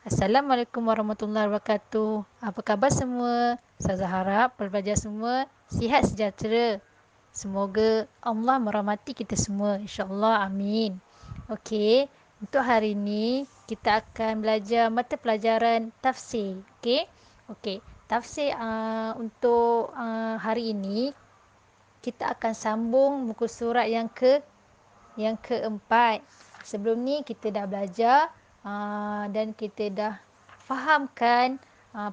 Assalamualaikum warahmatullahi wabarakatuh. Apa khabar semua? Saya harap pelajar semua sihat sejahtera. Semoga Allah merahmati kita semua. InsyaAllah. Amin. Okey. Untuk hari ini, kita akan belajar mata pelajaran tafsir. Okey. Okey. Tafsir untuk hari ini, kita akan sambung muka surat yang keempat. Sebelum ni kita dah belajar dan kita dah fahamkan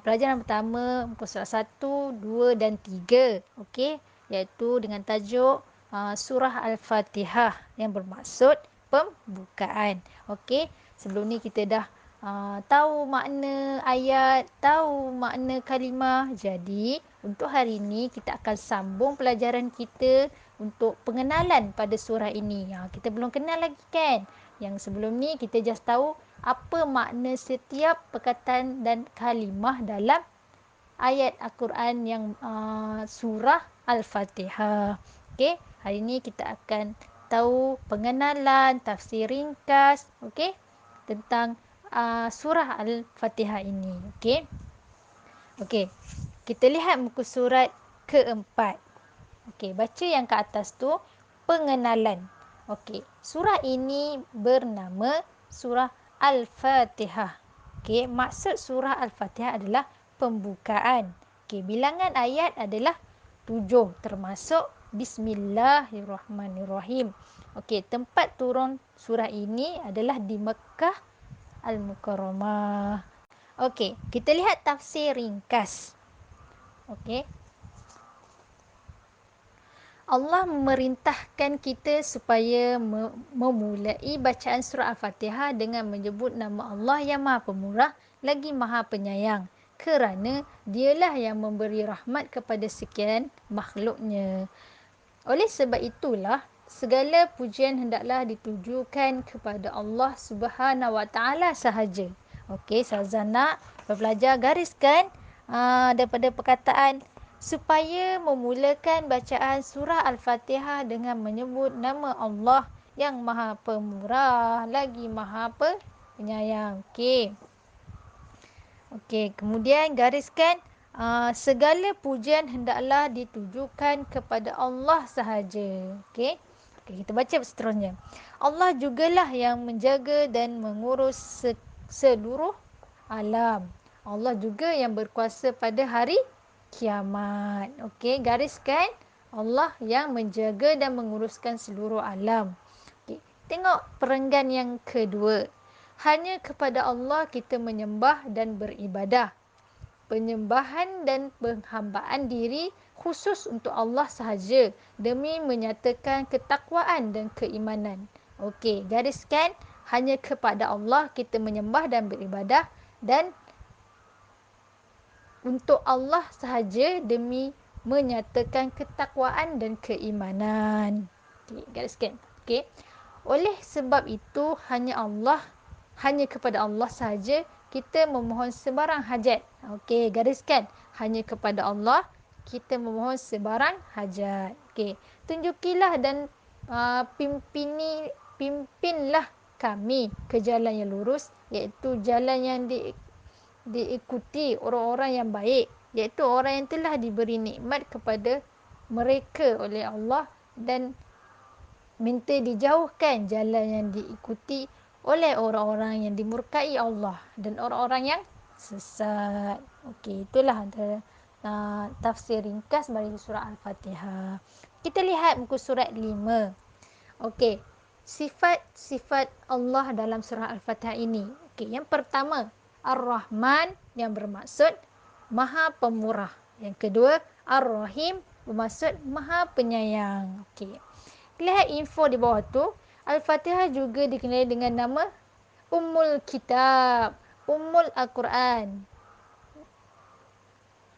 pelajaran pertama muka surat 1, 2 dan 3. Okey, iaitu dengan tajuk surah Al-Fatihah yang bermaksud pembukaan. Okey, sebelum ni kita dah tahu makna ayat, tahu makna kalimah. Jadi, untuk hari ini kita akan sambung pelajaran kita untuk pengenalan pada surah ini. Kita belum kenal lagi kan? Yang sebelum ni kita just tahu apa makna setiap perkataan dan kalimah dalam ayat Al-Quran yang surah Al-Fatihah. Okey, hari ini kita akan tahu pengenalan, tafsir ringkas, okey, tentang surah Al-Fatihah ini. Okey. Okey. Kita lihat muka surat keempat. Okey, baca yang ke atas tu pengenalan. Okey, surah ini bernama surah Al-Fatihah. Okey, maksud surah Al-Fatihah adalah pembukaan. Okey, bilangan ayat adalah 7 termasuk Bismillahirrahmanirrahim. Okey, tempat turun surah ini adalah di Mekah Al-Mukarramah. Okey, kita lihat tafsir ringkas. Okey. Allah memerintahkan kita supaya memulai bacaan surah Al-Fatihah dengan menyebut nama Allah yang Maha Pemurah lagi Maha Penyayang, kerana dialah yang memberi rahmat kepada sekian makhluknya. Oleh sebab itulah segala pujian hendaklah ditujukan kepada Allah Subhanahu Wa Taala sahaja. Okey, Saza nak belajar gariskan daripada perkataan supaya memulakan bacaan surah Al-Fatihah dengan menyebut nama Allah yang Maha Pemurah lagi Maha Penyayang. Okey. Okey, kemudian gariskan segala pujian hendaklah ditujukan kepada Allah sahaja. Okey. Okey, kita baca seterusnya. Allah jugalah yang menjaga dan mengurus seluruh alam. Allah juga yang berkuasa pada hari kiamat. Okey, gariskan Allah yang menjaga dan menguruskan seluruh alam. Okey, tengok perenggan yang kedua. Hanya kepada Allah kita menyembah dan beribadah. Penyembahan dan penghambaan diri khusus untuk Allah sahaja demi menyatakan ketakwaan dan keimanan. Okey, gariskan hanya kepada Allah kita menyembah dan beribadah dan untuk Allah sahaja demi menyatakan ketakwaan dan keimanan. Okey, gariskan. Okey. Oleh sebab itu hanya kepada Allah sahaja kita memohon sebarang hajat. Okey, gariskan. Hanya kepada Allah kita memohon sebarang hajat. Okey, tunjukilah dan pimpinlah kami ke jalan yang lurus, iaitu jalan yang diikuti orang-orang yang baik, iaitu orang yang telah diberi nikmat kepada mereka oleh Allah dan minta dijauhkan jalan yang diikuti oleh orang-orang yang dimurkai Allah dan orang-orang yang sesat. Okey, itulah antara tafsir ringkas bagi surah Al-Fatihah. Kita lihat muka surat 5. Okey, sifat-sifat Allah dalam surah Al-Fatihah ini. Okey, yang pertama, Ar-Rahman yang bermaksud Maha Pemurah. Yang kedua, Ar-Rahim bermaksud Maha Penyayang. Okey. Lihat info di bawah tu. Al-Fatihah juga dikenali dengan nama Ummul Kitab, Ummul Al-Quran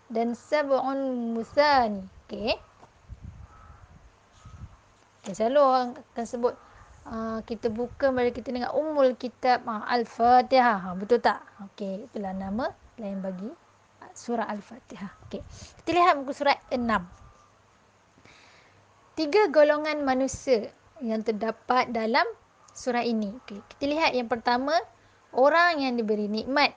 dan Sab'un Musani. Okey. Selalu orang akan sebut kita buka mari kita dengar Ummul Kitab Al-Fatihah. Betul tak? Okey, itulah nama lain bagi surah Al-Fatihah. Okey. Kita lihat muka surat 6. 3 golongan manusia yang terdapat dalam surah ini. Okey, kita lihat yang pertama, orang yang diberi nikmat.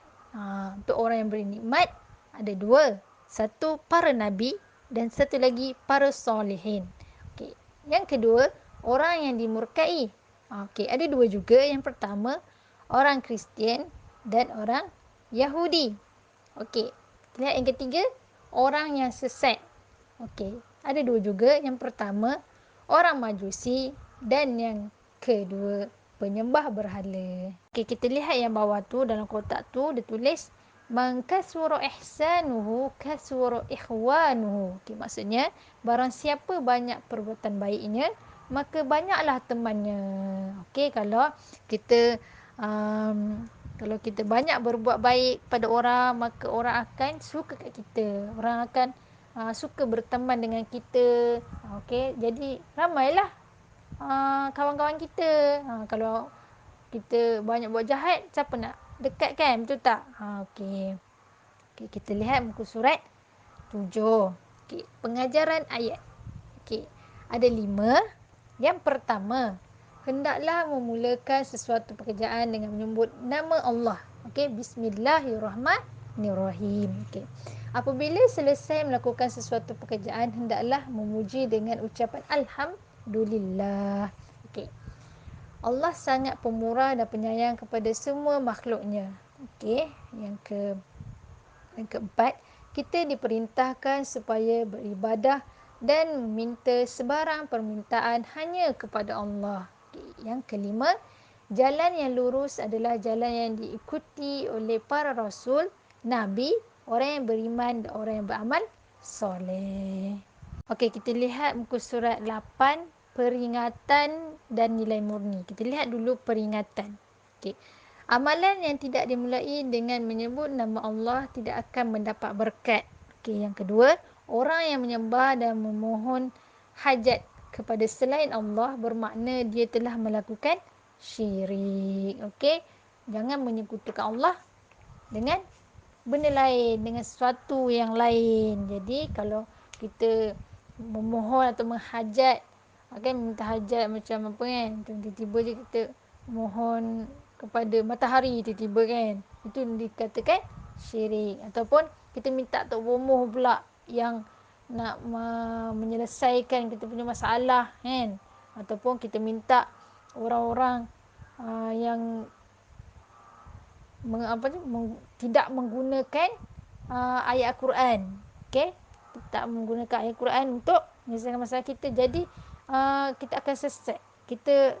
Untuk orang yang beri nikmat ada dua. Satu para nabi dan satu lagi para solehin. Okey. Yang kedua, orang yang dimurkai. Okey, ada dua juga. Yang pertama, orang Kristian dan orang Yahudi. Okey. Lihat yang ketiga, orang yang sesat. Okey. Ada dua juga. Yang pertama, orang Majusi dan yang kedua, penyembah berhala. Okey, kita lihat yang bawah tu, dalam kotak tu dia tulis man kasura ihsanuhu kasura ikhwanuhu. Okey, maksudnya barang siapa banyak perbuatan baiknya, maka banyaklah temannya. Okey, kita um, kalau kita banyak berbuat baik pada orang, maka orang akan suka kat kita. Orang akan suka berteman dengan kita. Okey, jadi ramailah kawan-kawan kita. Kalau kita banyak buat jahat, siapa nak dekat kan? Betul tak? Okey. Okey, kita lihat muka surat 7. Okey, pengajaran ayat. Okey, ada 5. Yang pertama, hendaklah memulakan sesuatu pekerjaan dengan menyebut nama Allah. Okey, bismillahirrahmanirrahim. Okey. Apabila selesai melakukan sesuatu pekerjaan, hendaklah memuji dengan ucapan alhamdulillah. Okey. Allah sangat pemurah dan penyayang kepada semua makhluknya. Okey, yang keempat, kita diperintahkan supaya beribadah dan meminta sebarang permintaan hanya kepada Allah. Okey, yang kelima, jalan yang lurus adalah jalan yang diikuti oleh para rasul, nabi, orang yang beriman dan orang yang beramal soleh. Okey, kita lihat muka surat 8, peringatan dan nilai murni. Kita lihat dulu peringatan. Okey. Amalan yang tidak dimulai dengan menyebut nama Allah tidak akan mendapat berkat. Okey, yang kedua, orang yang menyembah dan memohon hajat kepada selain Allah bermakna dia telah melakukan syirik. Okey. Jangan menyekutukan Allah dengan benda lain, dengan sesuatu yang lain. Jadi kalau kita memohon atau menghajat, kan minta hajat macam apa kan, tiba-tiba je kita mohon kepada matahari tiba-tiba kan, itu dikatakan syirik. Ataupun kita minta Tok Bomoh pula yang nak menyelesaikan kita punya masalah kan, ataupun kita minta orang-orang yang tidak menggunakan ayat Al-Quran. Okey, tak menggunakan ayat Al-Quran untuk menyelesaikan masalah kita. Jadi kita akan sesat. Kita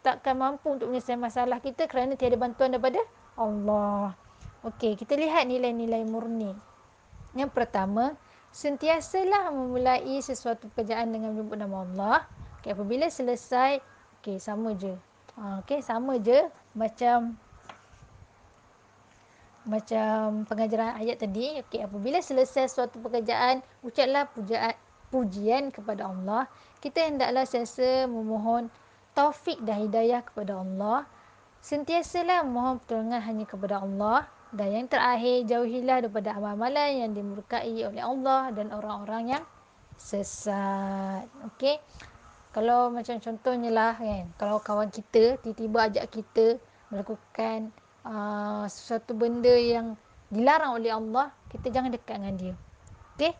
takkan mampu untuk menyelesaikan masalah kita kerana tiada bantuan daripada Allah. Okey, kita lihat nilai-nilai murni. Yang pertama, sentiasalah memulai sesuatu pekerjaan dengan menyebut nama Allah. Okey, apabila selesai, okey, sama je. Okey, sama je macam pengajaran ayat tadi. Okey, apabila selesai suatu pekerjaan, ucaplah pujian kepada Allah. Kita hendaklah sentiasa memohon taufik dan hidayah kepada Allah. Sentiasalah memohon pertolongan hanya kepada Allah. Dan yang terakhir, jauhilah daripada amal-amalan yang dimurkai oleh Allah dan orang-orang yang sesat. Okey. Kalau macam contohnya lah kan, kalau kawan kita tiba-tiba ajak kita melakukan sesuatu benda yang dilarang oleh Allah, kita jangan dekat dengan dia. Okey?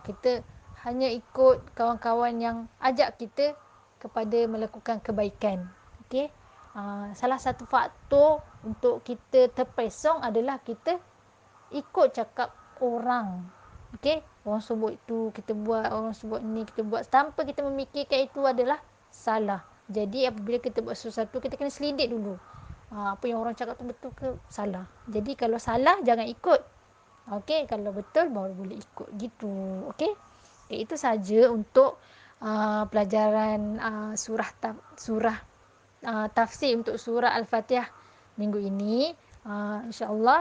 Kita hanya ikut kawan-kawan yang ajak kita kepada melakukan kebaikan. Okey? Salah satu faktor untuk kita terpesong adalah kita ikut cakap orang. Okey? Orang sebut itu, kita buat. Orang sebut ni, kita buat. Tanpa kita memikirkan itu adalah salah. Jadi apabila kita buat sesuatu, kita kena selidik dulu. Apa yang orang cakap tu betul ke salah. Jadi kalau salah, jangan ikut. Okey, kalau betul baru boleh ikut. Gitu. Okey? Okay, itu saja untuk pelajaran surah tafsir untuk surah Al-Fatihah minggu ini. InsyaAllah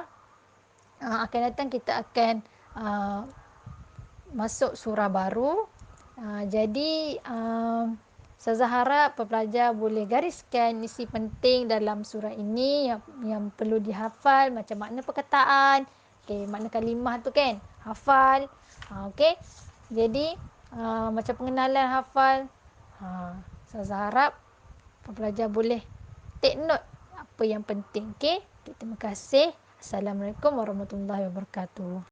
akan datang kita akan masuk surah baru. Jadi Ustazah harap pelajar boleh gariskan isi penting dalam surah ini yang perlu dihafal, macam makna perkataan, makna kalimah tu kan, hafal. Okey. Jadi macam pengenalan hafal. Ustazah harap pelajar boleh take note apa yang penting. Okey. Terima kasih. Assalamualaikum warahmatullahi wabarakatuh.